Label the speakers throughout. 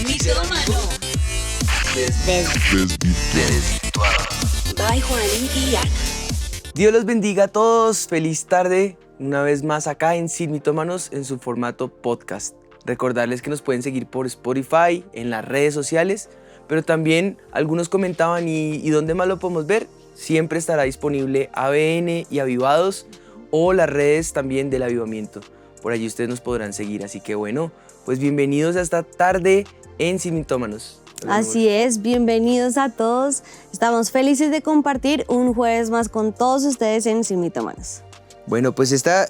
Speaker 1: Mitómano. Desvirtuado. By Juaní y Ana.
Speaker 2: Dios los bendiga a todos. Feliz tarde. Una vez más acá en Sin Mitómanos en su formato podcast. Recordarles que nos pueden seguir por Spotify, en las redes sociales, pero también algunos comentaban ¿y dónde más lo podemos ver? Siempre estará disponible ABN y Avivados o las redes también del Avivamiento. Por allí ustedes nos podrán seguir, así que bueno, pues bienvenidos a esta tarde en Sin Mitómanos.
Speaker 3: Así es, bienvenidos a todos. Estamos felices de compartir un jueves más con todos ustedes en Sin Mitómanos.
Speaker 2: Bueno, pues esta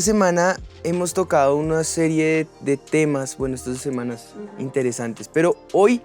Speaker 2: semana hemos tocado una serie de temas, estas semanas interesantes, pero hoy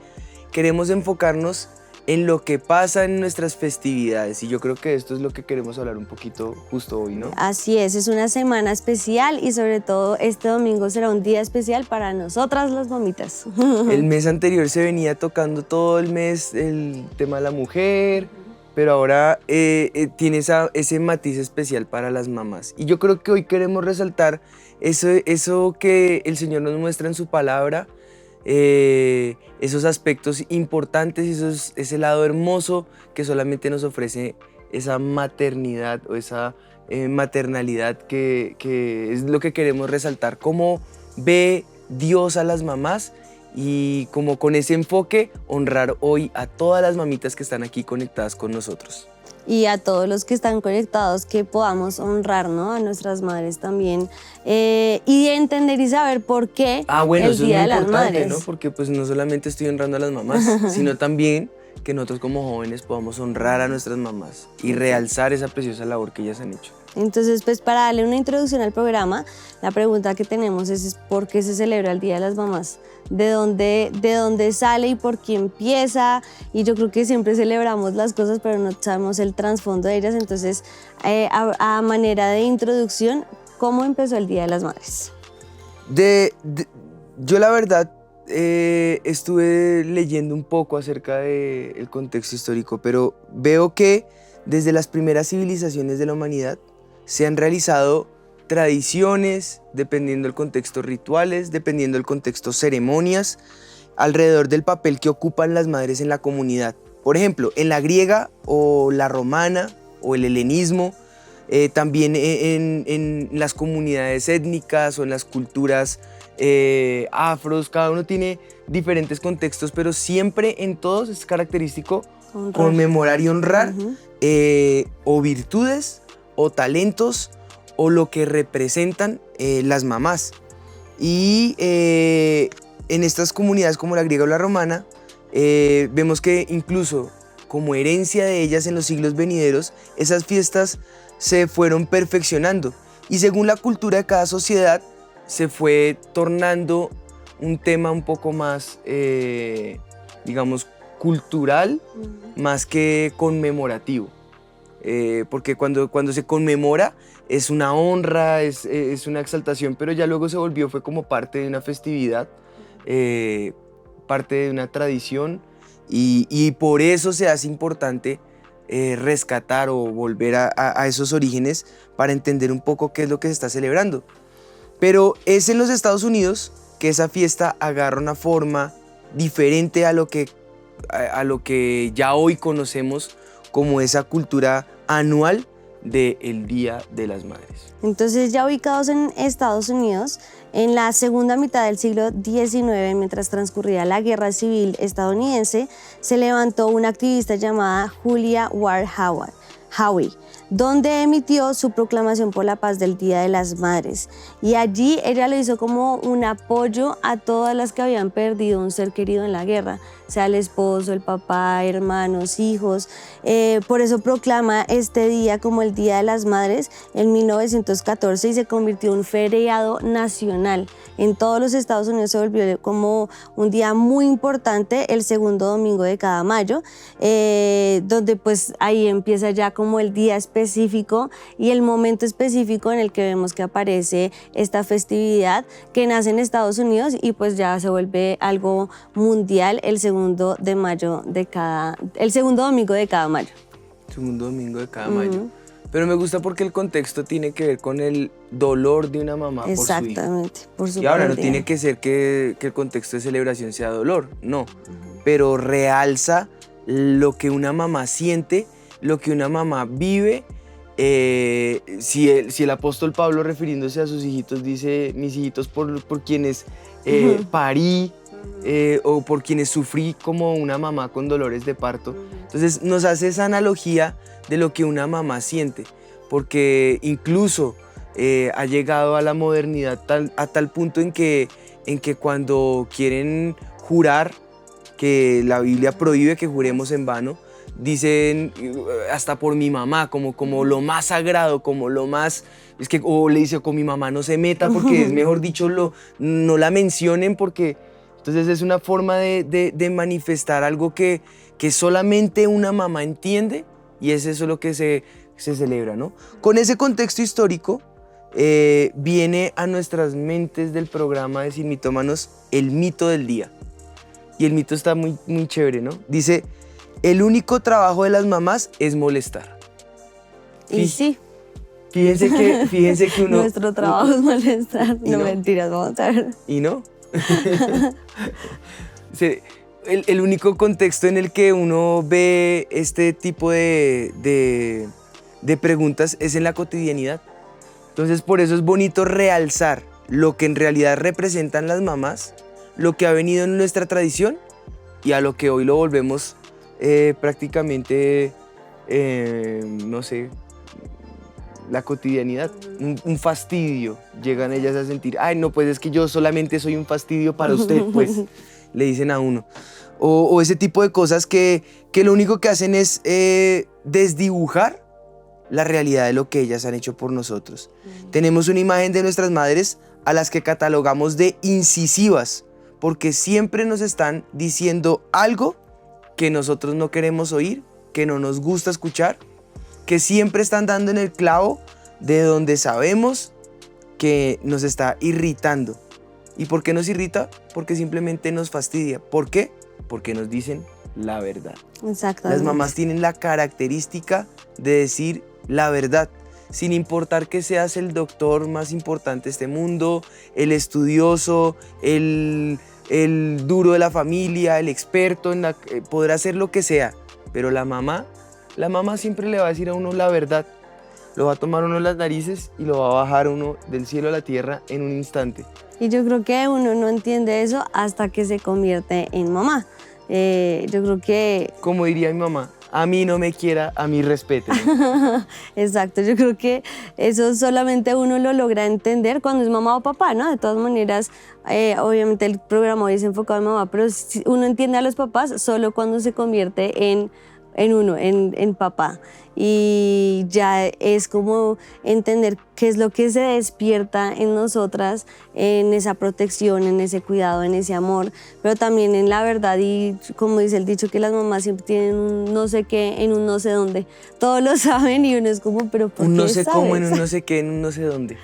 Speaker 2: queremos enfocarnos en lo que pasa en nuestras festividades y yo creo que esto es lo que queremos hablar un poquito justo hoy, ¿no?
Speaker 3: Así es una semana especial y sobre todo este domingo será un día especial para nosotras las mamitas.
Speaker 2: El mes anterior se venía tocando todo el mes el tema de la mujer, pero ahora tiene ese matiz especial para las mamás. Y yo creo que hoy queremos resaltar eso que el Señor nos muestra en su palabra, esos aspectos importantes, ese lado hermoso que solamente nos ofrece esa maternidad o esa maternalidad que es lo que queremos resaltar. Cómo ve Dios a las mamás y como con ese enfoque honrar hoy a todas las mamitas que están aquí conectadas con nosotros.
Speaker 3: Y a todos los que están conectados, que podamos honrar, ¿no?, a nuestras madres también y entender y saber por qué el Día de las Madres.
Speaker 2: ¿No? Porque pues no solamente estoy honrando a las mamás, sino también que nosotros como jóvenes podamos honrar a nuestras mamás y realzar esa preciosa labor que ellas han hecho.
Speaker 3: Entonces, pues para darle una introducción al programa, la pregunta que tenemos es ¿por qué se celebra el Día de las Mamás? ¿De dónde sale y por qué empieza? Y yo creo que siempre celebramos las cosas, pero no sabemos el trasfondo de ellas. Entonces, a manera de introducción, ¿cómo empezó el Día de las Madres?
Speaker 2: Yo la verdad estuve leyendo un poco acerca del contexto histórico, pero veo que desde las primeras civilizaciones de la humanidad se han realizado tradiciones, dependiendo del contexto rituales, dependiendo del contexto ceremonias, alrededor del papel que ocupan las madres en la comunidad. Por ejemplo, en la griega o la romana o el helenismo, también en las comunidades étnicas o en las culturas afros, cada uno tiene diferentes contextos, pero siempre en todos es característico conmemorar y honrar o virtudes o talentos o lo que representan las mamás. Y en estas comunidades como la griega o la romana, vemos que incluso como herencia de ellas en los siglos venideros, esas fiestas se fueron perfeccionando y según la cultura de cada sociedad se fue tornando un tema un poco más, digamos, cultural, más que conmemorativo. Porque cuando se conmemora es una honra, es una exaltación, pero ya luego fue como parte de una festividad, parte de una tradición y por eso se hace importante rescatar o volver a esos orígenes para entender un poco qué es lo que se está celebrando. Pero es en los Estados Unidos que esa fiesta agarra una forma diferente a lo que ya hoy conocemos como esa cultura anual del Día de las Madres.
Speaker 3: Entonces, ya ubicados en Estados Unidos, en la segunda mitad del siglo XIX, mientras transcurría la Guerra Civil estadounidense, se levantó una activista llamada Julia Ward Howe, donde emitió su proclamación por la paz del Día de las Madres. Y allí ella lo hizo como un apoyo a todas las que habían perdido un ser querido en la guerra, sea el esposo, el papá, hermanos, hijos. Por eso proclama este día como el Día de las Madres en 1914 y se convirtió en un feriado nacional. En todos los Estados Unidos se volvió como un día muy importante el segundo domingo de cada mayo, donde pues ahí empieza ya como el día específico y el momento específico en el que vemos que aparece esta festividad que nace en Estados Unidos y pues ya se vuelve algo mundial el segundo domingo de cada mayo.
Speaker 2: Segundo domingo de cada mayo. Pero me gusta porque el contexto tiene que ver con el dolor de una mamá por su hijo.
Speaker 3: Exactamente, por su
Speaker 2: Y ahora no
Speaker 3: pérdida.
Speaker 2: tiene que ser que el contexto de celebración sea dolor, no. Pero realza lo que una mamá siente, lo que una mamá vive. Si el apóstol Pablo, refiriéndose a sus hijitos, dice, mis hijitos por quienes parí, o por quienes sufrí como una mamá con dolores de parto. Entonces nos hace esa analogía de lo que una mamá siente, porque incluso ha llegado a la modernidad a tal punto en que cuando quieren jurar, que la Biblia prohíbe que juremos en vano, dicen hasta por mi mamá, como lo más sagrado, como lo más, es que, o le dice con mi mamá no se meta porque es mejor dicho no la mencionen porque, entonces es una forma de manifestar algo que solamente una mamá entiende y es eso lo que se celebra, ¿no? Con ese contexto histórico viene a nuestras mentes del programa de Sin Mitómanos el mito del día. Y el mito está muy, muy chévere, ¿no? Dice, el único trabajo de las mamás es molestar.
Speaker 3: Y sí,
Speaker 2: Fíjense que uno...
Speaker 3: nuestro trabajo es molestar.
Speaker 2: ¿Y
Speaker 3: No,
Speaker 2: no?
Speaker 3: mentiras, vamos a ver.
Speaker 2: ¿Y no? El único contexto en el que uno ve este tipo de preguntas es en la cotidianidad. Entonces por eso es bonito realzar lo que en realidad representan las mamás, lo que ha venido en nuestra tradición y a lo que hoy lo volvemos prácticamente, no sé, la cotidianidad, un fastidio. Llegan ellas a sentir, ay, no, pues es que yo solamente soy un fastidio para usted, pues, le dicen a uno. O ese tipo de cosas que lo único que hacen es desdibujar la realidad de lo que ellas han hecho por nosotros. Tenemos una imagen de nuestras madres a las que catalogamos de incisivas, porque siempre nos están diciendo algo que nosotros no queremos oír, que no nos gusta escuchar, que siempre están dando en el clavo de donde sabemos que nos está irritando. ¿Y por qué nos irrita? Porque simplemente nos fastidia. ¿Por qué? Porque nos dicen la verdad.
Speaker 3: Exactamente.
Speaker 2: Las mamás tienen la característica de decir la verdad, sin importar que seas el doctor más importante de este mundo, el estudioso, el duro de la familia, el experto, podrá hacer lo que sea, pero la mamá siempre le va a decir a uno la verdad. Lo va a tomar uno en las narices y lo va a bajar uno del cielo a la tierra en un instante.
Speaker 3: Y yo creo que uno no entiende eso hasta que se convierte en mamá. Yo creo que...
Speaker 2: Como diría mi mamá, a mí no me quiera, a mí respete.
Speaker 3: Exacto, yo creo que eso solamente uno lo logra entender cuando es mamá o papá, ¿no? De todas maneras, obviamente el programa hoy es enfocado en mamá, pero uno entiende a los papás solo cuando se convierte en uno, en papá. Y ya es como entender qué es lo que se despierta en nosotras, en esa protección, en ese cuidado, en ese amor, pero también en la verdad. Y como dice el dicho, que las mamás siempre tienen un no sé qué en un no sé dónde. Todos lo saben y uno es como, pero ¿por qué
Speaker 2: Un no sé cómo,
Speaker 3: sabes?
Speaker 2: en un no sé qué, en un no sé dónde.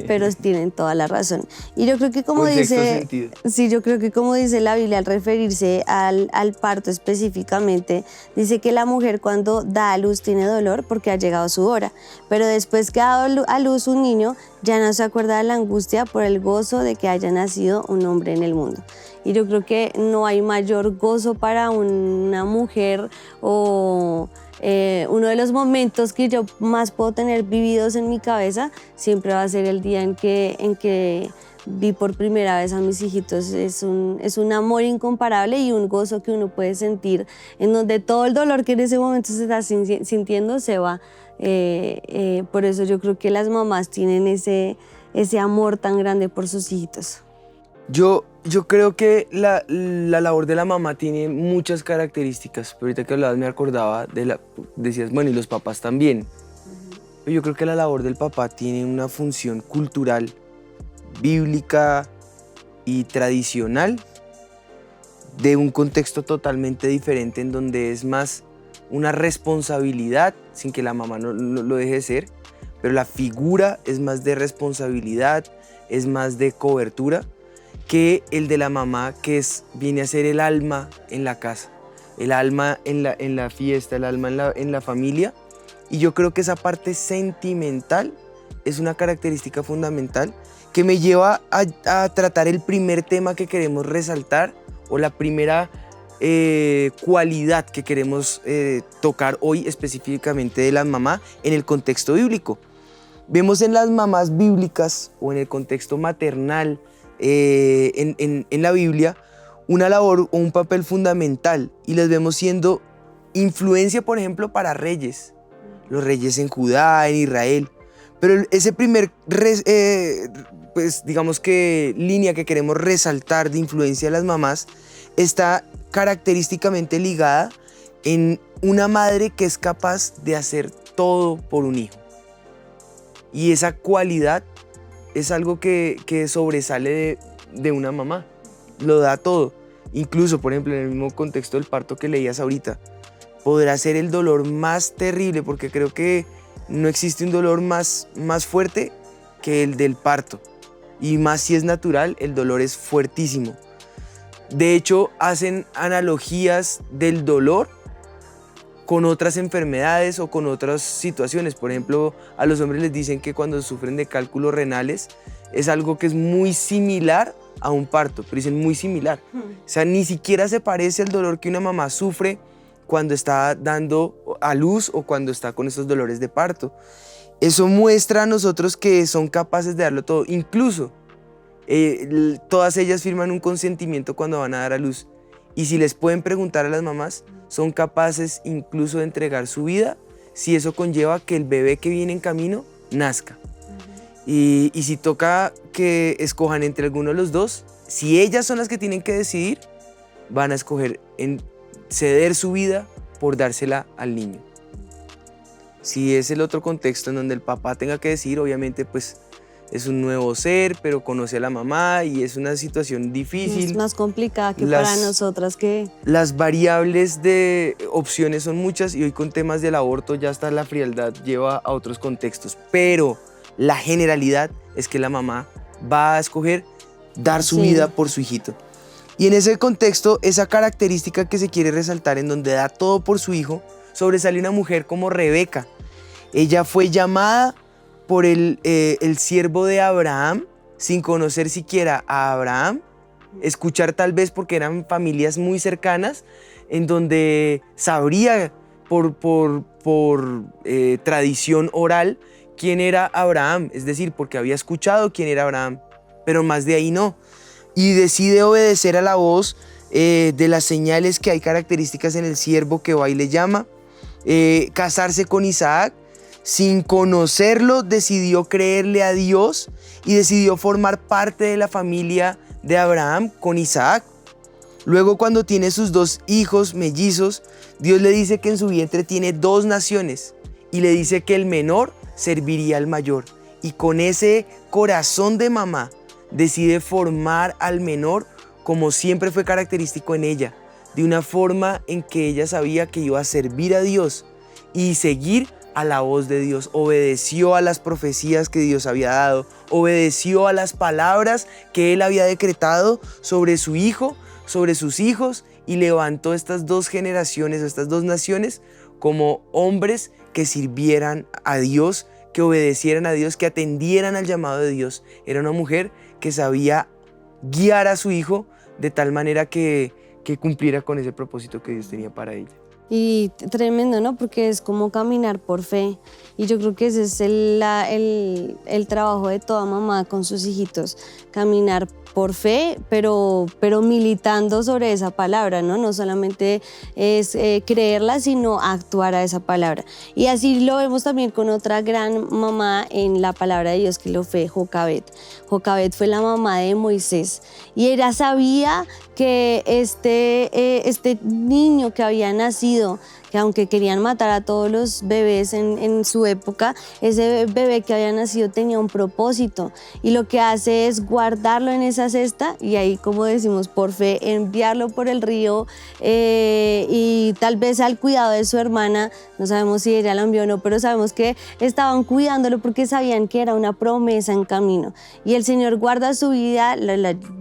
Speaker 3: Pero tienen toda la razón. Y yo creo que como
Speaker 2: Con sexto
Speaker 3: dice,
Speaker 2: sentido.
Speaker 3: sí, yo creo que como dice la Biblia al referirse al parto específicamente, dice que la mujer cuando da a luz tiene dolor porque ha llegado su hora, pero después que ha dado a luz un niño ya no se acuerda de la angustia por el gozo de que haya nacido un hombre en el mundo. Y yo creo que no hay mayor gozo para una mujer o uno de los momentos que yo más puedo tener vividos en mi cabeza siempre va a ser el día en que vi por primera vez a mis hijitos. Es un amor incomparable y un gozo que uno puede sentir, en donde todo el dolor que en ese momento se está sintiendo se va. Por eso yo creo que las mamás tienen ese amor tan grande por sus hijitos.
Speaker 2: Yo creo que la labor de la mamá tiene muchas características, pero ahorita que hablabas me acordaba decías, bueno, y los papás también. Pero yo creo que la labor del papá tiene una función cultural, bíblica y tradicional de un contexto totalmente diferente, en donde es más una responsabilidad, sin que la mamá no lo deje de ser, pero la figura es más de responsabilidad, es más de cobertura, que el de la mamá, que viene a ser el alma en la casa, el alma en la fiesta, el alma en la familia, Y yo creo que esa parte sentimental es una característica fundamental que me lleva a tratar el primer tema que queremos resaltar o la primera cualidad que queremos tocar hoy específicamente de las mamás en el contexto bíblico. Vemos en las mamás bíblicas o en el contexto maternal en la Biblia una labor o un papel fundamental y las vemos siendo influencia, por ejemplo, para reyes, los reyes en Judá, en Israel. Pero ese primer, pues digamos que línea que queremos resaltar de influencia de las mamás está característicamente ligada en una madre que es capaz de hacer todo por un hijo. Y esa cualidad es algo que sobresale de una mamá. Lo da todo. Incluso, por ejemplo, en el mismo contexto del parto que leías ahorita, podrá ser el dolor más terrible, porque creo que no existe un dolor más fuerte que el del parto. Y más si es natural, el dolor es fuertísimo. De hecho, hacen analogías del dolor con otras enfermedades o con otras situaciones. Por ejemplo, a los hombres les dicen que cuando sufren de cálculos renales es algo que es muy similar a un parto, pero dicen muy similar. O sea, ni siquiera se parece al dolor que una mamá sufre cuando está dando a luz o cuando está con esos dolores de parto. Eso muestra a nosotros que son capaces de darlo todo. Incluso todas ellas firman un consentimiento cuando van a dar a luz. Y si les pueden preguntar a las mamás, son capaces incluso de entregar su vida si eso conlleva que el bebé que viene en camino nazca. Y si toca que escojan entre alguno de los dos, si ellas son las que tienen que decidir, van a escoger ceder su vida por dársela al niño. Si es el otro contexto en donde el papá tenga que decidir, obviamente pues es un nuevo ser, pero conoce a la mamá y es una situación difícil.
Speaker 3: Es más complicada que para nosotras que...
Speaker 2: Las variables de opciones son muchas y hoy con temas del aborto ya hasta la frialdad lleva a otros contextos, pero la generalidad es que la mamá va a escoger dar su vida por su hijito. Y en ese contexto, esa característica que se quiere resaltar en donde da todo por su hijo, sobresale una mujer como Rebeca. Ella fue llamada por el siervo de Abraham, sin conocer siquiera a Abraham, escuchar tal vez porque eran familias muy cercanas, en donde sabría por tradición oral quién era Abraham, es decir, porque había escuchado quién era Abraham, pero más de ahí no. Y decide obedecer a la voz de las señales que hay características en el siervo que va y le llama, casarse con Isaac. Sin conocerlo, decidió creerle a Dios y decidió formar parte de la familia de Abraham con Isaac. Luego, cuando tiene sus 2 hijos mellizos, Dios le dice que en su vientre tiene 2 naciones y le dice que el menor serviría al mayor. Y con ese corazón de mamá decide formar al menor como siempre fue característico en ella, de una forma en que ella sabía que iba a servir a Dios y seguir a la voz de Dios. Obedeció a las profecías que Dios había dado, obedeció a las palabras que Él había decretado sobre su hijo, sobre sus hijos, y levantó estas 2 generaciones, estas 2 naciones como hombres que sirvieran a Dios, que obedecieran a Dios, que atendieran al llamado de Dios. Era una mujer que sabía guiar a su hijo de tal manera que cumpliera con ese propósito que Dios tenía para ella.
Speaker 3: Y tremendo, ¿no? Porque es como caminar por fe. Y yo creo que ese es el trabajo de toda mamá con sus hijitos. Caminar por fe, pero militando sobre esa palabra, ¿no? No solamente es creerla, sino actuar a esa palabra. Y así lo vemos también con otra gran mamá en la palabra de Dios, que lo fue Jocabed. Jocabed fue la mamá de Moisés. Y ella sabía que este niño que había nacido, que aunque querían matar a todos los bebés en su época, ese bebé que había nacido tenía un propósito y lo que hace es guardarlo en esa cesta y ahí, como decimos, por fe, enviarlo por el río y tal vez al cuidado de su hermana. No sabemos si ella lo envió o no, pero sabemos que estaban cuidándolo porque sabían que era una promesa en camino. Y el Señor guarda su vida,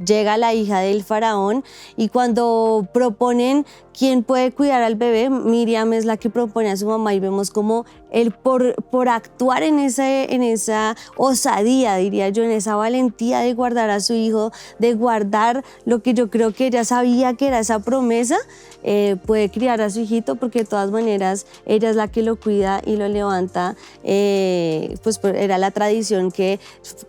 Speaker 3: llega la hija del faraón y cuando proponen quién puede cuidar al bebé, Miriam es la que propone a su mamá y vemos cómo por actuar en esa osadía, diría yo, en esa valentía de guardar a su hijo, de guardar lo que yo creo que ella sabía que era esa promesa, puede criar a su hijito, porque de todas maneras ella es la que lo cuida y lo levanta. Pues era la tradición que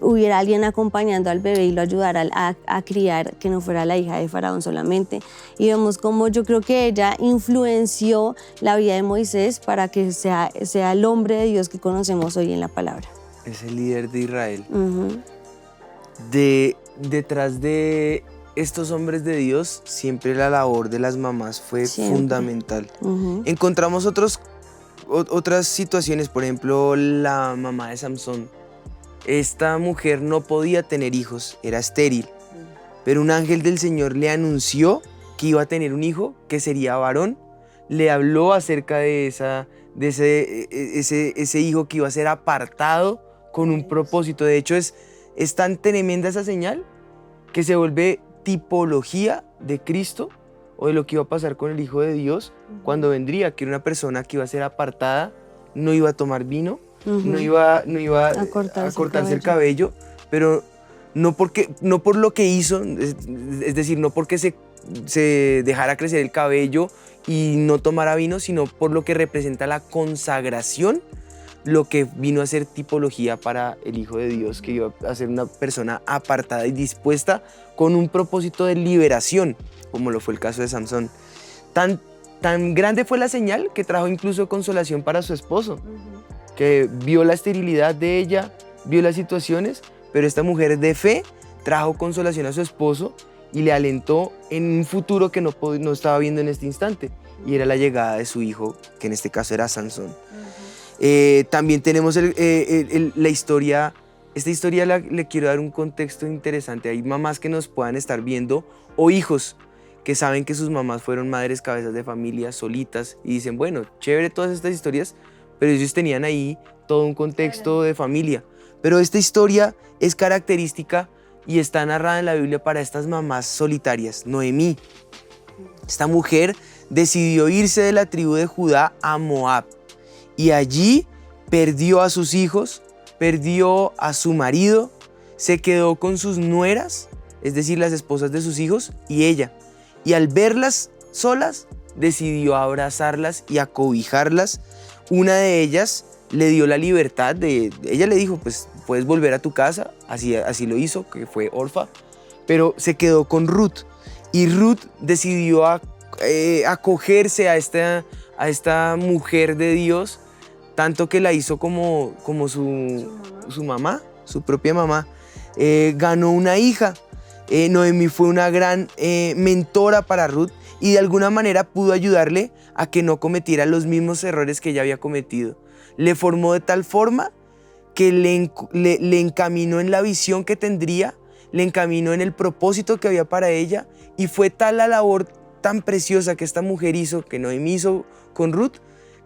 Speaker 3: hubiera alguien acompañando al bebé y lo ayudara a criar, que no fuera la hija de Faraón solamente. Y vemos cómo yo creo que ella influenció la vida de Moisés para que sea el hombre de Dios que conocemos hoy en la palabra.
Speaker 2: Es el líder de Israel.
Speaker 3: Uh-huh.
Speaker 2: Detrás de estos hombres de Dios, siempre la labor de las mamás fue fundamental.
Speaker 3: Uh-huh.
Speaker 2: Encontramos otras situaciones, por ejemplo, la mamá de Samson. Esta mujer no podía tener hijos, era estéril, pero un ángel del Señor le anunció que iba a tener un hijo, que sería varón. Le habló acerca de ese hijo que iba a ser apartado con un propósito. De hecho, es tan tremenda esa señal que se vuelve tipología de Cristo o de lo que iba a pasar con el Hijo de Dios cuando vendría, que era una persona que iba a ser apartada, no iba a tomar vino, no iba a cortarse el cabello, pero no por lo que hizo, es decir, no porque se dejara crecer el cabello y no tomara vino, sino por lo que representa la consagración, lo que vino a ser tipología para el Hijo de Dios, que iba a ser una persona apartada y dispuesta con un propósito de liberación, como lo fue el caso de Samson. Tan grande fue la señal que trajo incluso consolación para su esposo, que vio la esterilidad de ella, vio las situaciones, pero esta mujer de fe trajo consolación a su esposo y le alentó en un futuro que no estaba viendo en este instante, y era la llegada de su hijo, que en este caso era Sansón. También tenemos la historia. Esta historia le quiero dar un contexto interesante. Hay mamás que nos puedan estar viendo, o hijos que saben que sus mamás fueron madres cabezas de familia, solitas, y dicen, bueno, chévere todas estas historias, pero ellos tenían ahí todo un contexto de familia. Pero esta historia es característica y está narrada en la Biblia para estas mamás solitarias. Noemí, esta mujer, decidió irse de la tribu de Judá a Moab, y allí perdió a sus hijos, perdió a su marido, se quedó con sus nueras, es decir, las esposas de sus hijos, y ella. Y al verlas solas, decidió abrazarlas y acobijarlas. Una de ellas le dio la libertad ella le dijo, pues puedes volver a tu casa, así lo hizo, que fue Orfa, pero se quedó con Ruth, y Ruth decidió acogerse a esta mujer de Dios, tanto que la hizo como su mamá, su propia mamá. Ganó una hija. Noemí fue una gran mentora para Ruth, y de alguna manera pudo ayudarle a que no cometiera los mismos errores que ella había cometido. Le formó de tal forma que le encaminó en la visión que tendría, le encaminó en el propósito que había para ella, y fue tal la labor tan preciosa que esta mujer hizo, que Noemí hizo con Ruth,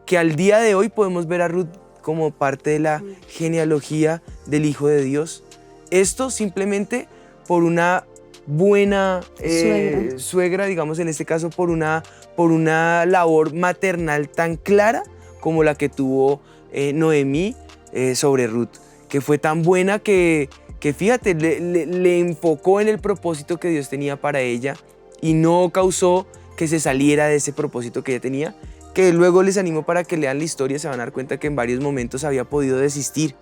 Speaker 2: que al día de hoy podemos ver a Ruth como parte de la genealogía del Hijo de Dios. Esto simplemente por una buena suegra, digamos en este caso por una labor maternal tan clara como la que tuvo Noemí sobre Ruth, que fue tan buena que fíjate, le enfocó en el propósito que Dios tenía para ella y no causó que se saliera de ese propósito que ella tenía, que luego les animo para que lean la historia, se van a dar cuenta que en varios momentos había podido desistir,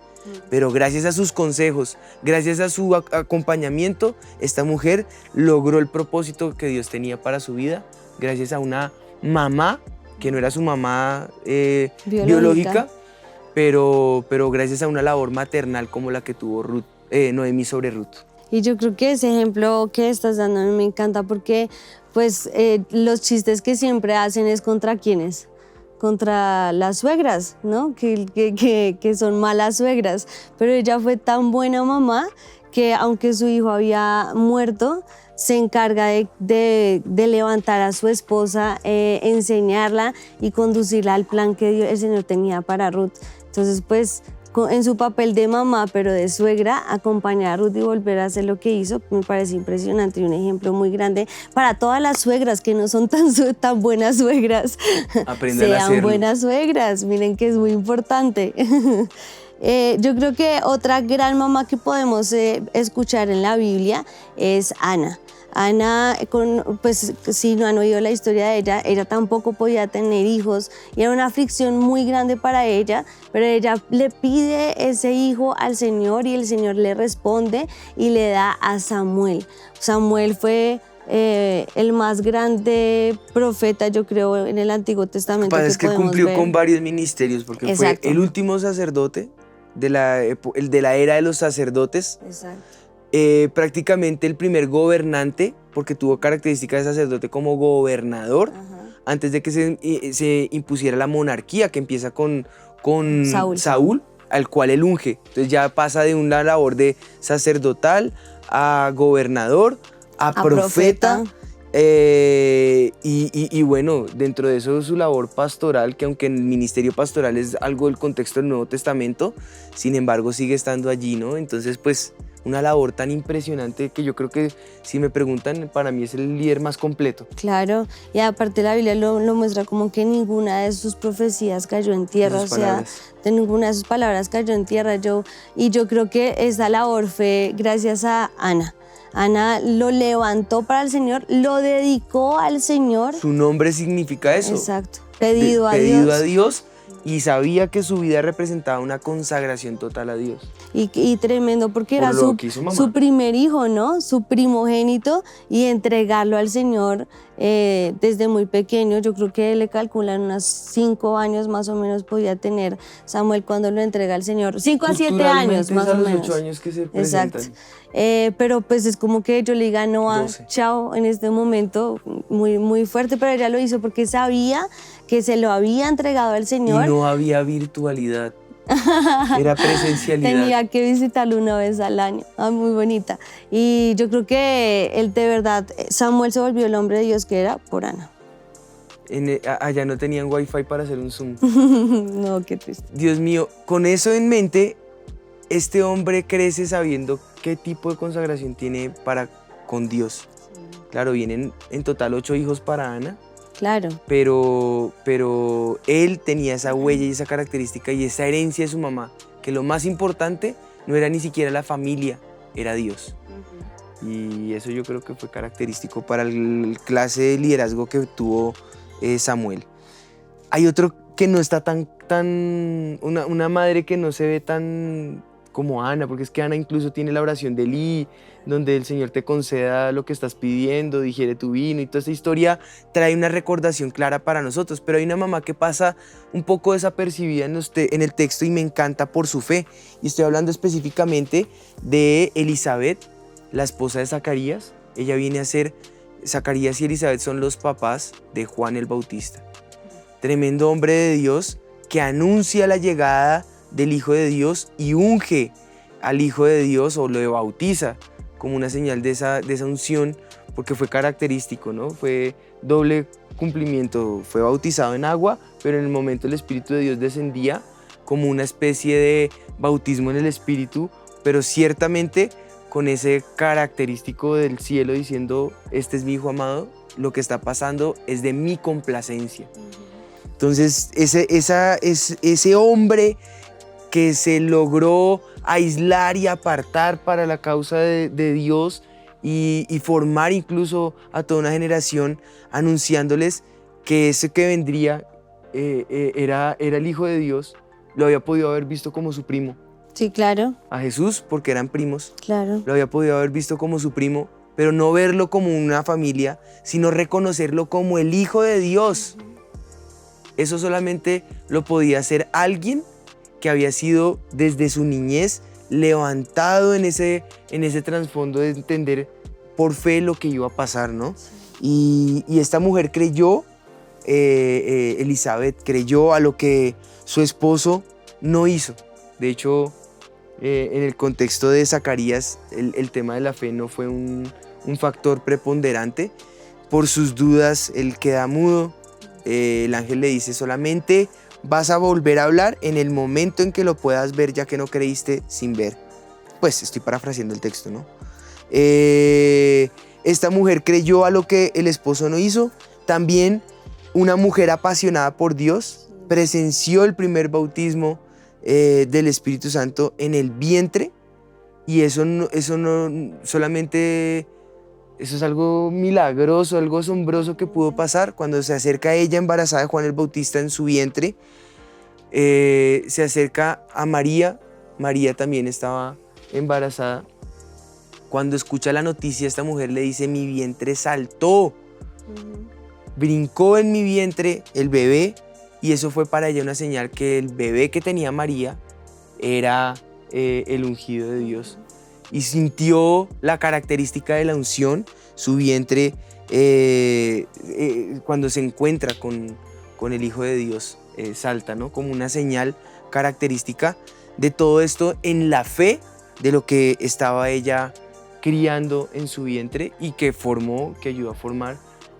Speaker 2: pero gracias a sus consejos, gracias a su acompañamiento, esta mujer logró el propósito que Dios tenía para su vida, gracias a una mamá, que no era su mamá biológica, pero gracias a una labor maternal como la que tuvo Noemí sobre Ruth.
Speaker 3: Y yo creo que ese ejemplo que estás dando a mí me encanta porque pues los chistes que siempre hacen es contra quiénes, contra las suegras, ¿no? Que son malas suegras, pero ella fue tan buena mamá que aunque su hijo había muerto, se encarga de levantar a su esposa, enseñarla y conducirla al plan que el Señor tenía para Ruth. Entonces, pues, en su papel de mamá, pero de suegra, acompañar a Ruth y volver a hacer lo que hizo, me parece impresionante y un ejemplo muy grande para todas las suegras que no son tan buenas suegras.
Speaker 2: Aprendan a
Speaker 3: Sean
Speaker 2: hacerlo.
Speaker 3: buenas suegras, miren que es muy importante. Yo creo que otra gran mamá que podemos escuchar en la Biblia es Ana. Ana, pues si no han oído la historia de ella tampoco podía tener hijos y era una aflicción muy grande para ella, pero ella le pide ese hijo al Señor y el Señor le responde y le da a Samuel. Samuel fue el más grande profeta, yo creo, en el Antiguo Testamento.
Speaker 2: Es que
Speaker 3: podemos
Speaker 2: cumplió
Speaker 3: ver.
Speaker 2: con varios ministerios, porque
Speaker 3: Exacto.
Speaker 2: fue el último sacerdote de la era de los sacerdotes.
Speaker 3: Exacto.
Speaker 2: Prácticamente el primer gobernante, porque tuvo características de sacerdote como gobernador,
Speaker 3: Ajá.
Speaker 2: antes de que se impusiera la monarquía, que empieza con Saúl, al cual él unge. Entonces ya pasa de una labor de sacerdotal a gobernador, a profeta. Y bueno, dentro de eso su labor pastoral, que aunque el ministerio pastoral es algo del contexto del Nuevo Testamento, sin embargo sigue estando allí, ¿no? Entonces pues una labor tan impresionante que yo creo que, si me preguntan, para mí es el líder más completo.
Speaker 3: Claro, y aparte la Biblia lo muestra como que ninguna de sus profecías cayó en tierra,
Speaker 2: Sus
Speaker 3: o sea,
Speaker 2: palabras.
Speaker 3: de ninguna de sus palabras cayó en tierra. Yo creo que esa labor fue gracias a Ana. Ana lo levantó para el Señor, lo dedicó al Señor.
Speaker 2: Su nombre significa eso.
Speaker 3: Exacto, pedido a
Speaker 2: Dios, y sabía que su vida representaba una consagración total a Dios.
Speaker 3: Y tremendo, porque
Speaker 2: Por
Speaker 3: era
Speaker 2: lo que hizo mamá.
Speaker 3: su primer hijo, ¿no? Su primogénito, y entregarlo al Señor desde muy pequeño. Yo creo que le calculan unos 5 años más o menos podía tener Samuel cuando lo entrega al Señor. 5 a 7 años más o menos.
Speaker 2: A los 8 años que se presentan.
Speaker 3: Exacto. Pero pues es como que yo le diga no a
Speaker 2: 12.
Speaker 3: chao en este momento, muy, muy fuerte, pero ella lo hizo porque sabía que se lo había entregado al Señor.
Speaker 2: Y no había virtualidad. Era presencialidad.
Speaker 3: Tenía que visitarlo una vez al año. Muy bonita. Y yo creo que él de verdad, Samuel se volvió el hombre de Dios que era por Ana.
Speaker 2: Allá no tenían wifi para hacer un Zoom.
Speaker 3: No, qué triste.
Speaker 2: Dios mío, con eso en mente, este hombre crece sabiendo qué tipo de consagración tiene para con Dios. Claro, vienen en total 8 hijos para Ana.
Speaker 3: Claro.
Speaker 2: Pero él tenía esa huella y esa característica y esa herencia de su mamá, que lo más importante no era ni siquiera la familia, era Dios. Y eso yo creo que fue característico para el clase de liderazgo que tuvo Samuel. Hay otro que no está una madre que no se ve tan como Ana, porque es que Ana incluso tiene la oración de Elí, donde el Señor te conceda lo que estás pidiendo, digiere tu vino, y toda esta historia trae una recordación clara para nosotros. Pero hay una mamá que pasa un poco desapercibida en el texto y me encanta por su fe. Y estoy hablando específicamente de Elizabeth, la esposa de Zacarías. Ella viene a ser, Zacarías y Elizabeth son los papás de Juan el Bautista. Tremendo hombre de Dios que anuncia la llegada del Hijo de Dios y unge al Hijo de Dios o lo bautiza como una señal de esa unción, porque fue característico, ¿no? Fue doble cumplimiento, fue bautizado en agua, pero en el momento el Espíritu de Dios descendía como una especie de bautismo en el Espíritu, pero ciertamente con ese característico del cielo diciendo, este es mi Hijo amado, lo que está pasando es de mi complacencia. Entonces ese hombre que se logró aislar y apartar para la causa de Dios y formar incluso a toda una generación anunciándoles que ese que vendría era el Hijo de Dios, lo había podido haber visto como su primo.
Speaker 3: Sí, claro.
Speaker 2: A Jesús, porque eran primos,
Speaker 3: Claro.
Speaker 2: lo había podido haber visto como su primo, pero no verlo como una familia, sino reconocerlo como el Hijo de Dios. Eso solamente lo podía hacer alguien que había sido desde su niñez levantado en ese trasfondo de entender por fe lo que iba a pasar, ¿no? Y esta mujer creyó, Elizabeth creyó a lo que su esposo no hizo. De hecho, en el contexto de Zacarías, el tema de la fe no fue un factor preponderante. Por sus dudas, él queda mudo. El ángel le dice solamente vas a volver a hablar en el momento en que lo puedas ver, ya que no creíste sin ver. Pues estoy parafraseando el texto, ¿no? Esta mujer creyó a lo que el esposo no hizo. También una mujer apasionada por Dios presenció el primer bautismo del Espíritu Santo en el vientre, y eso no solamente, eso es algo milagroso, algo asombroso que pudo pasar cuando se acerca a ella embarazada de Juan el Bautista en su vientre. Se acerca a María. María también estaba embarazada. Cuando escucha la noticia, esta mujer le dice: mi vientre saltó, brincó en mi vientre el bebé, y eso fue para ella una señal que el bebé que tenía María era el ungido de Dios. Y sintió la característica de la unción. Su vientre, cuando se encuentra con el Hijo de Dios, salta, ¿no? Como una señal característica de todo esto en la fe de lo que estaba ella criando en su vientre, y que ayudó a formar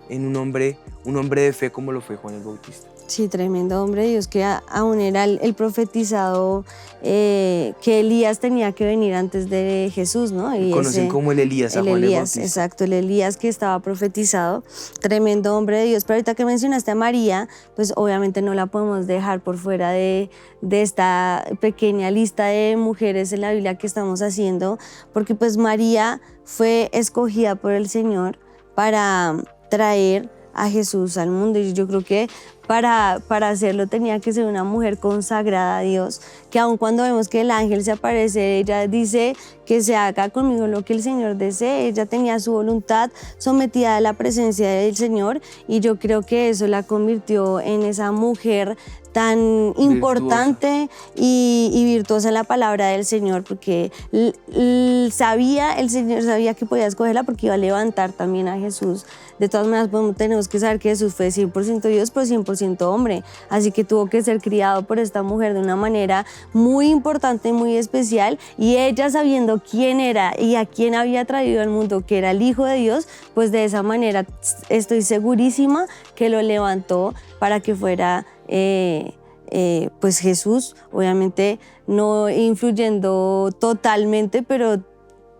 Speaker 2: en un hombre de fe como lo fue Juan el Bautista.
Speaker 3: Sí, tremendo hombre de Dios, que aún era el profetizado que Elías tenía que venir antes de Jesús, ¿no? Y
Speaker 2: conocen como el Elías, a Juan el Bautista.
Speaker 3: Exacto, el Elías que estaba profetizado, tremendo hombre de Dios. Pero ahorita que mencionaste a María, pues obviamente no la podemos dejar por fuera de esta pequeña lista de mujeres en la Biblia que estamos haciendo, porque pues María fue escogida por el Señor para traer a Jesús al mundo, y yo creo que para hacerlo tenía que ser una mujer consagrada a Dios, que aun cuando vemos que el ángel se aparece, ella dice que se haga conmigo lo que el Señor desee. Ella tenía su voluntad sometida a la presencia del Señor, y yo creo que eso la convirtió en esa mujer tan importante y virtuosa en la palabra del Señor, porque el Señor sabía que podía escogerla porque iba a levantar también a Jesús. De todas maneras, tenemos que saber que Jesús fue 100% Dios, pero 100% hombre, así que tuvo que ser criado por esta mujer de una manera muy importante, muy especial, y ella, sabiendo quién era y a quién había traído al mundo, que era el Hijo de Dios, pues de esa manera estoy segurísima que lo levantó para que fuera pues Jesús, obviamente no influyendo totalmente, pero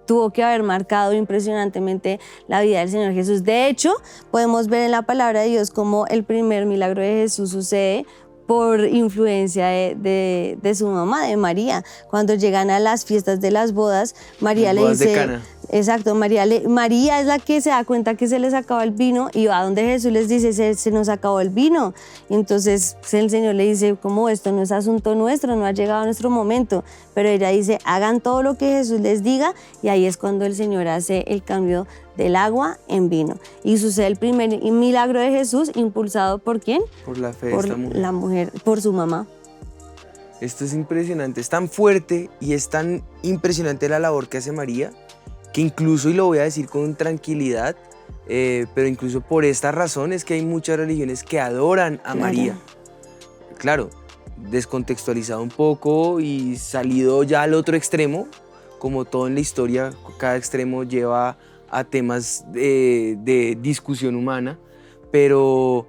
Speaker 3: tuvo que haber marcado impresionantemente la vida del Señor Jesús. De hecho, podemos ver en la palabra de Dios cómo el primer milagro de Jesús sucede por influencia de su mamá, de María. Cuando llegan a las fiestas de las bodas, María le dice...
Speaker 2: de Cana.
Speaker 3: Exacto, María es la que se da cuenta que se les acaba el vino, y va donde Jesús les dice: se nos acabó el vino. Y entonces el Señor le dice: como esto no es asunto nuestro, no ha llegado nuestro momento. Pero ella dice: hagan todo lo que Jesús les diga, y ahí es cuando el Señor hace el cambio del agua en vino. Y sucede el primer milagro de Jesús, impulsado ¿por quién?
Speaker 2: Por la fe de
Speaker 3: Por
Speaker 2: esta mujer.
Speaker 3: la mujer, por su mamá.
Speaker 2: Esto es impresionante, es tan fuerte y es tan impresionante la labor que hace María, que incluso, y lo voy a decir con tranquilidad, pero incluso por esta razón es que hay muchas religiones que adoran a María. Claro, descontextualizado un poco y salido ya al otro extremo, como todo en la historia, cada extremo lleva a temas de discusión humana, pero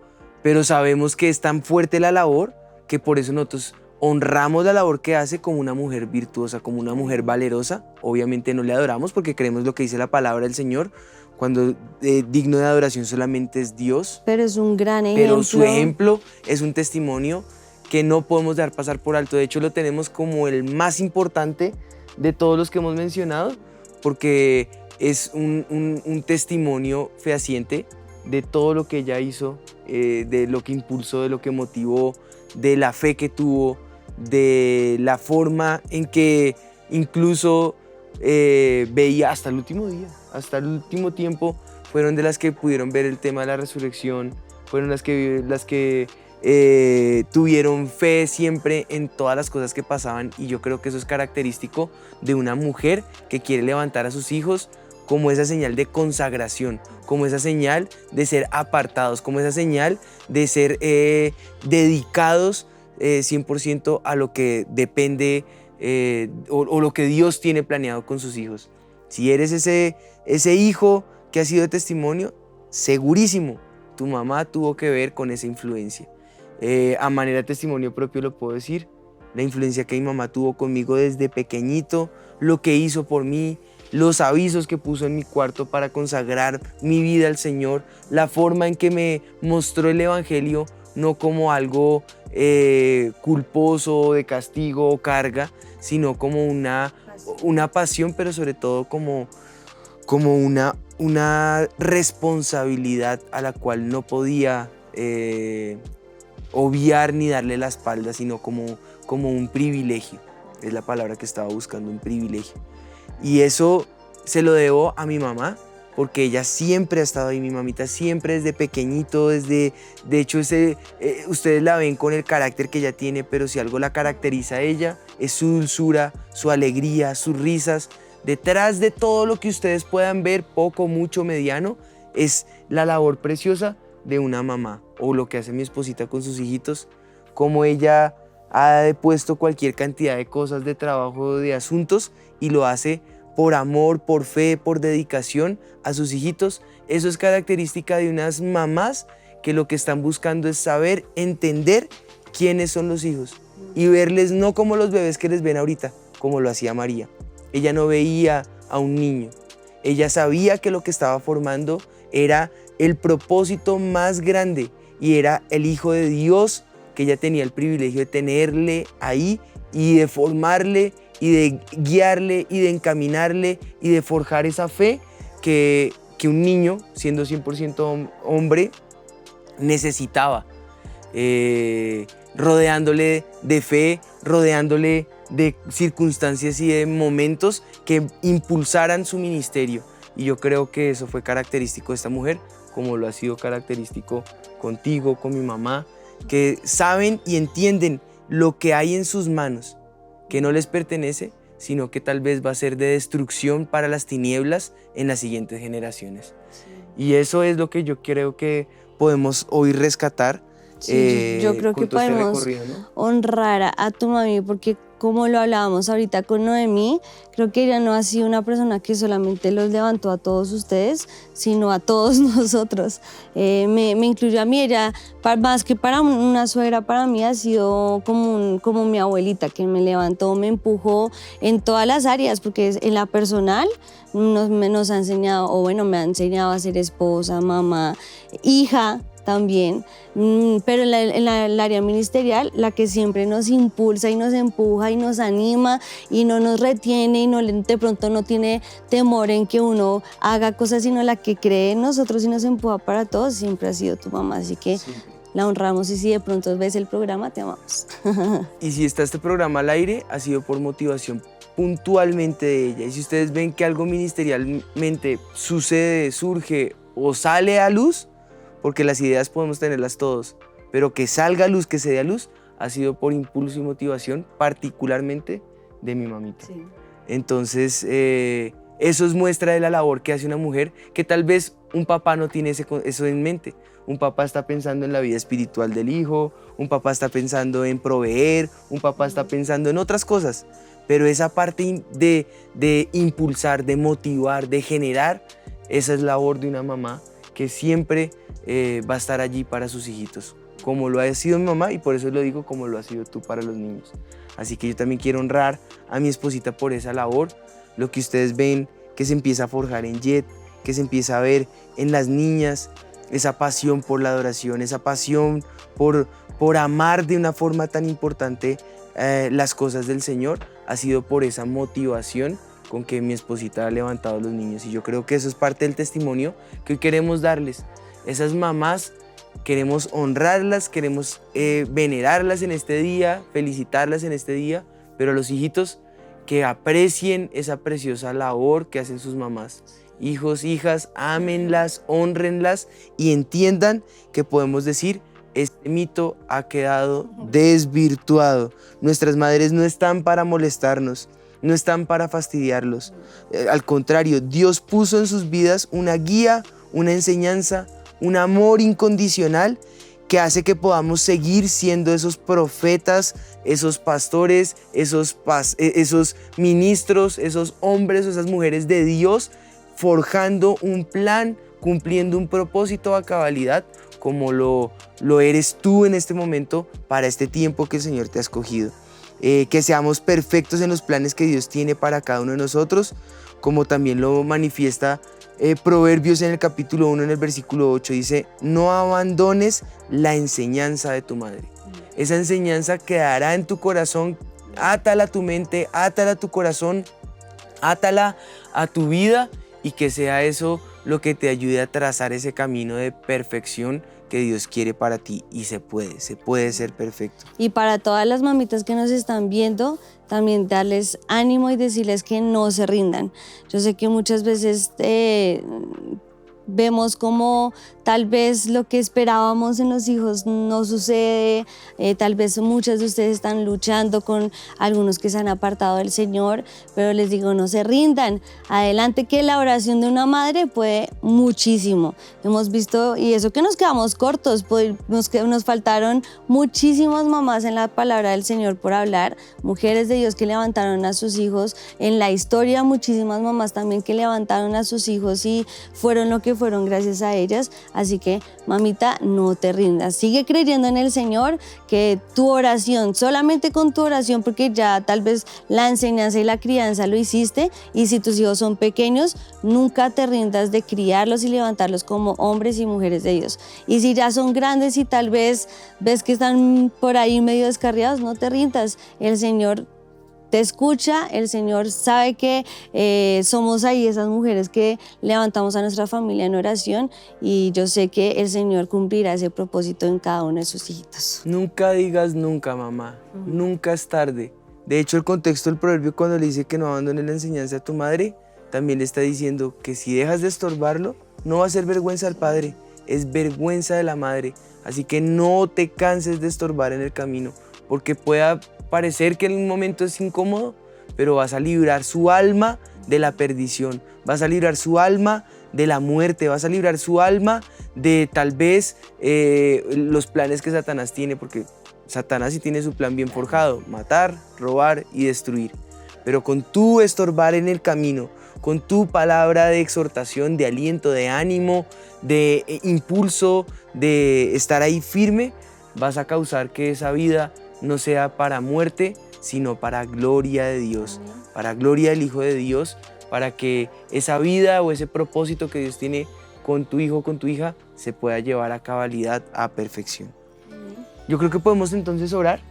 Speaker 2: sabemos que es tan fuerte la labor que por eso nosotros honramos la labor que hace como una mujer virtuosa, como una mujer valerosa. Obviamente no le adoramos porque creemos lo que dice la palabra del Señor, cuando digno de adoración solamente es Dios.
Speaker 3: Pero es un gran ejemplo.
Speaker 2: Pero su ejemplo es un testimonio que no podemos dejar pasar por alto. De hecho, lo tenemos como el más importante de todos los que hemos mencionado, porque es un testimonio fehaciente de todo lo que ella hizo, de lo que impulsó, de lo que motivó, de la fe que tuvo, de la forma en que incluso veía hasta el último día, hasta el último tiempo. Fueron de las que pudieron ver el tema de la resurrección, fueron las que tuvieron fe siempre en todas las cosas que pasaban, y yo creo que eso es característico de una mujer que quiere levantar a sus hijos, como esa señal de consagración, como esa señal de ser apartados, como esa señal de ser dedicados 100% a lo que depende o lo que Dios tiene planeado con sus hijos. Si eres ese hijo que ha sido de testimonio, segurísimo, tu mamá tuvo que ver con esa influencia. A manera de testimonio propio lo puedo decir, la influencia que mi mamá tuvo conmigo desde pequeñito, lo que hizo por mí, los avisos que puso en mi cuarto para consagrar mi vida al Señor, la forma en que me mostró el Evangelio, no como algo culposo, de castigo o carga, sino como una pasión, pero sobre todo como una responsabilidad a la cual no podía obviar ni darle la espalda, sino como un privilegio. Es la palabra que estaba buscando, un privilegio. Y eso se lo debo a mi mamá, porque ella siempre ha estado ahí, mi mamita siempre desde pequeñito, de hecho ustedes la ven con el carácter que ella tiene, pero si algo la caracteriza a ella es su dulzura, su alegría, sus risas. Detrás de todo lo que ustedes puedan ver, poco, mucho, mediano, es la labor preciosa de una mamá, o lo que hace mi esposita con sus hijitos, como ella ha depuesto cualquier cantidad de cosas, de trabajo, de asuntos, y lo hace por amor, por fe, por dedicación a sus hijitos. Eso es característica de unas mamás que lo que están buscando es saber, entender quiénes son los hijos y verles no como los bebés que les ven ahorita, como lo hacía María. Ella no veía a un niño, ella sabía que lo que estaba formando era el propósito más grande y era el Hijo de Dios, que ella tenía el privilegio de tenerle ahí y de formarle y de guiarle y de encaminarle y de forjar esa fe que un niño, siendo 100% hombre, necesitaba, rodeándole de fe, rodeándole de circunstancias y de momentos que impulsaran su ministerio. Y yo creo que eso fue característico de esta mujer, como lo ha sido característico contigo, con mi mamá, que saben y entienden lo que hay en sus manos, que no les pertenece, sino que tal vez va a ser de destrucción para las tinieblas en las siguientes generaciones. Sí. Y eso es lo que yo creo que podemos hoy rescatar.
Speaker 3: Sí, yo creo que podemos, ¿no?, honrar a tu mami, porque como lo hablábamos ahorita con Noemí, creo que ella no ha sido una persona que solamente los levantó a todos ustedes, sino a todos nosotros. Me incluyó a mí. Ella, más que para una suegra, para mí ha sido como mi abuelita, que me levantó, me empujó en todas las áreas, porque en la personal nos ha enseñado, o bueno, me ha enseñado a ser esposa, mamá, hija también, pero en el área ministerial, la que siempre nos impulsa y nos empuja y nos anima y no nos retiene y de pronto no tiene temor en que uno haga cosas, sino la que cree en nosotros y nos empuja para todos, siempre ha sido tu mamá, así que sí, la honramos. Y si de pronto ves el programa, te amamos.
Speaker 2: Y si está este programa al aire, ha sido por motivación puntualmente de ella. Y si ustedes ven que algo ministerialmente sucede, surge o sale a luz, porque las ideas podemos tenerlas todos, pero que salga a luz, que se dé a luz, ha sido por impulso y motivación, particularmente de mi mamita. Sí. Entonces, eso es muestra de la labor que hace una mujer, que tal vez un papá no tiene eso en mente. Un papá está pensando en la vida espiritual del hijo, un papá está pensando en proveer, un papá está pensando en otras cosas, pero esa parte de impulsar, de motivar, de generar, esa es la labor de una mamá que siempre va a estar allí para sus hijitos, como lo ha sido mi mamá, y por eso lo digo, como lo has sido tú para los niños. Así que yo también quiero honrar a mi esposita por esa labor, lo que ustedes ven que se empieza a forjar en Jet, que se empieza a ver en las niñas, esa pasión por la adoración, esa pasión por amar de una forma tan importante las cosas del Señor, ha sido por esa motivación con que mi esposita ha levantado a los niños. Y yo creo que eso es parte del testimonio que hoy queremos darles. Esas mamás queremos honrarlas, queremos venerarlas en este día, felicitarlas en este día, pero los hijitos que aprecien esa preciosa labor que hacen sus mamás. Hijos, hijas, ámenlas, honrenlas y entiendan que podemos decir: este mito ha quedado desvirtuado. Nuestras madres no están para molestarnos, no están para fastidiarlos. Al contrario, Dios puso en sus vidas una guía, una enseñanza, un amor incondicional que hace que podamos seguir siendo esos profetas, esos pastores, esos ministros, esos hombres, esas mujeres de Dios, forjando un plan, cumpliendo un propósito a cabalidad, como lo eres tú en este momento para este tiempo que el Señor te ha escogido. Que seamos perfectos en los planes que Dios tiene para cada uno de nosotros, como también lo manifiesta Proverbios en el capítulo 1, en el versículo 8, dice: no abandones la enseñanza de tu madre. Esa enseñanza quedará en tu corazón, átala a tu mente, átala a tu corazón, átala a tu vida, y que sea eso lo que te ayude a trazar ese camino de perfección que Dios quiere para ti. Y se puede ser perfecto.
Speaker 3: Y para todas las mamitas que nos están viendo, también darles ánimo y decirles que no se rindan. Yo sé que muchas veces vemos como tal vez lo que esperábamos en los hijos no sucede, tal vez muchas de ustedes están luchando con algunos que se han apartado del Señor, pero les digo, no se rindan, adelante, que la oración de una madre puede muchísimo. Hemos visto, y eso que nos quedamos cortos, nos faltaron muchísimas mamás en la palabra del Señor por hablar, mujeres de Dios que levantaron a sus hijos, en la historia muchísimas mamás también que levantaron a sus hijos y fueron lo que fueron gracias a ellas. Así que, mamita, no te rindas, sigue creyendo en el Señor, que tu oración, solamente con tu oración, porque ya tal vez la enseñanza y la crianza lo hiciste, y si tus hijos son pequeños, nunca te rindas de criarlos y levantarlos como hombres y mujeres de Dios. Y si ya son grandes y tal vez ves que están por ahí medio descarriados, no te rindas, el Señor te escucha, el Señor sabe que somos ahí esas mujeres que levantamos a nuestra familia en oración, y yo sé que el Señor cumplirá ese propósito en cada uno de sus hijitos.
Speaker 2: Nunca digas nunca, mamá. Nunca es tarde. De hecho, el contexto del proverbio, cuando le dice que no abandones la enseñanza a tu madre, también le está diciendo que si dejas de estorbarlo, no va a ser vergüenza al padre, es vergüenza de la madre. Así que no te canses de estorbar en el camino, porque pueda parecer que en un momento es incómodo, pero vas a librar su alma de la perdición, vas a librar su alma de la muerte, vas a librar su alma de tal vez los planes que Satanás tiene, porque Satanás sí tiene su plan bien forjado: matar, robar y destruir. Pero con tu estorbar en el camino, con tu palabra de exhortación, de aliento, de ánimo, de impulso, de estar ahí firme, vas a causar que esa vida no sea para muerte, sino para gloria de Dios, para gloria del Hijo de Dios, para que esa vida o ese propósito que Dios tiene con tu hijo o con tu hija se pueda llevar a cabalidad, a perfección. Yo creo que podemos entonces orar.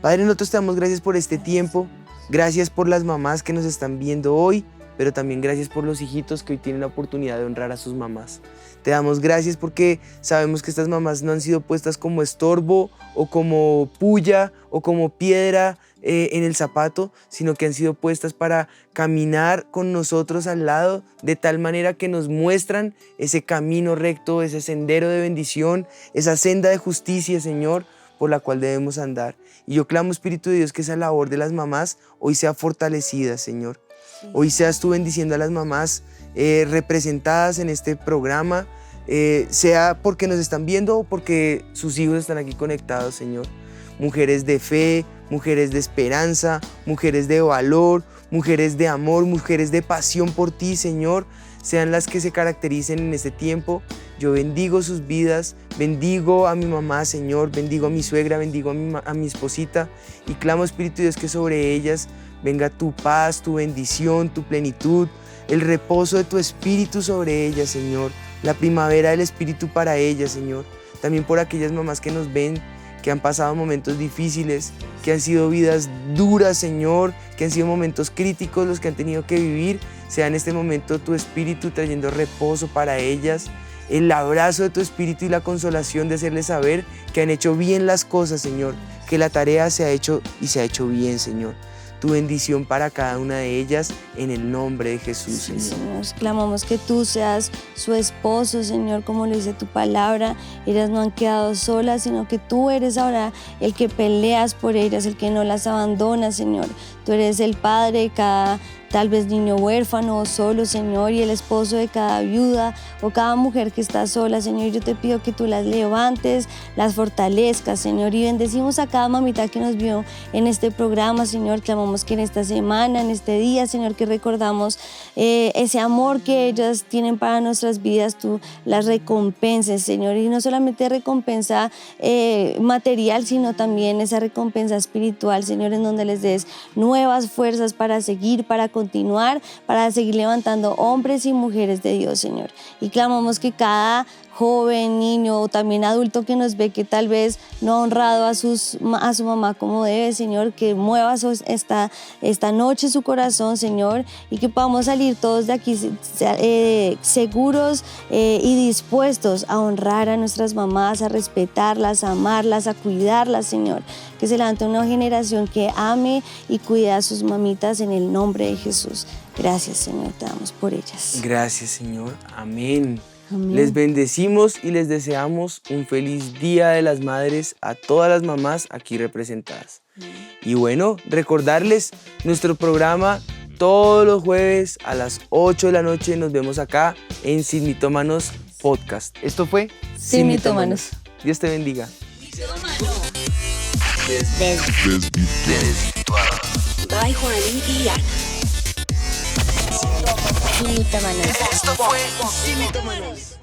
Speaker 2: Padre, nosotros te damos gracias por este tiempo, gracias por las mamás que nos están viendo hoy, pero también gracias por los hijitos que hoy tienen la oportunidad de honrar a sus mamás. Te damos gracias porque sabemos que estas mamás no han sido puestas como estorbo o como puya o como piedra en el zapato, sino que han sido puestas para caminar con nosotros al lado, de tal manera que nos muestran ese camino recto, ese sendero de bendición, esa senda de justicia, Señor, por la cual debemos andar. Y yo clamo, Espíritu de Dios, que esa labor de las mamás hoy sea fortalecida, Señor. Hoy seas tú bendiciendo a las mamás representadas en este programa, sea porque nos están viendo o porque sus hijos están aquí conectados, Señor. Mujeres de fe, mujeres de esperanza, mujeres de valor, mujeres de amor, mujeres de pasión por ti, Señor, sean las que se caractericen en este tiempo. Yo bendigo sus vidas, bendigo a mi mamá, Señor, bendigo a mi suegra, bendigo a mi esposita, y clamo, Espíritu de Dios, que sobre ellas venga tu paz, tu bendición, tu plenitud, el reposo de tu Espíritu sobre ellas, Señor, la primavera del Espíritu para ellas, Señor. También por aquellas mamás que nos ven, que han pasado momentos difíciles, que han sido vidas duras, Señor, que han sido momentos críticos los que han tenido que vivir, sea en este momento tu Espíritu trayendo reposo para ellas, el abrazo de tu Espíritu y la consolación de hacerles saber que han hecho bien las cosas, Señor, que la tarea se ha hecho y se ha hecho bien, Señor. Tu bendición para cada una de ellas en el nombre de Jesús, Señor.
Speaker 3: Señor, clamamos que tú seas su esposo, Señor, como lo dice tu palabra. Ellas no han quedado solas, sino que tú eres ahora el que peleas por ellas, el que no las abandona, Señor. Tú eres el Padre de cada tal vez niño huérfano o solo, Señor, y el esposo de cada viuda o cada mujer que está sola, Señor. Yo te pido que tú las levantes, las fortalezcas, Señor, y bendecimos a cada mamita que nos vio en este programa, Señor. Clamamos que en esta semana, en este día, Señor, que recordamos ese amor que ellas tienen para nuestras vidas, tú las recompenses, Señor, y no solamente recompensa material, sino también esa recompensa espiritual, Señor, en donde les des nuevas fuerzas para seguir, para continuar, para seguir levantando hombres y mujeres de Dios, Señor. Y clamamos que cada joven, niño o también adulto que nos ve que tal vez no ha honrado a su mamá como debe, Señor, que mueva esta noche su corazón, Señor, y que podamos salir todos de aquí seguros y dispuestos a honrar a nuestras mamás, a respetarlas, a amarlas, a cuidarlas, Señor. Que se levante una generación que ame y cuide a sus mamitas en el nombre de Jesús. Gracias, Señor, te damos por ellas.
Speaker 2: Gracias, Señor. Amén.
Speaker 3: Amén.
Speaker 2: Les bendecimos y les deseamos un feliz Día de las Madres a todas las mamás aquí representadas. Y bueno, recordarles nuestro programa todos los jueves a las 8 de la noche. Nos vemos acá en Sin Mitómanos Podcast. Esto fue
Speaker 3: Sin Mitómanos.
Speaker 2: Dios te bendiga.
Speaker 1: By Juaní y Ana.
Speaker 3: Sin Mitómanos.
Speaker 1: Esto fue Sin Mitómanos.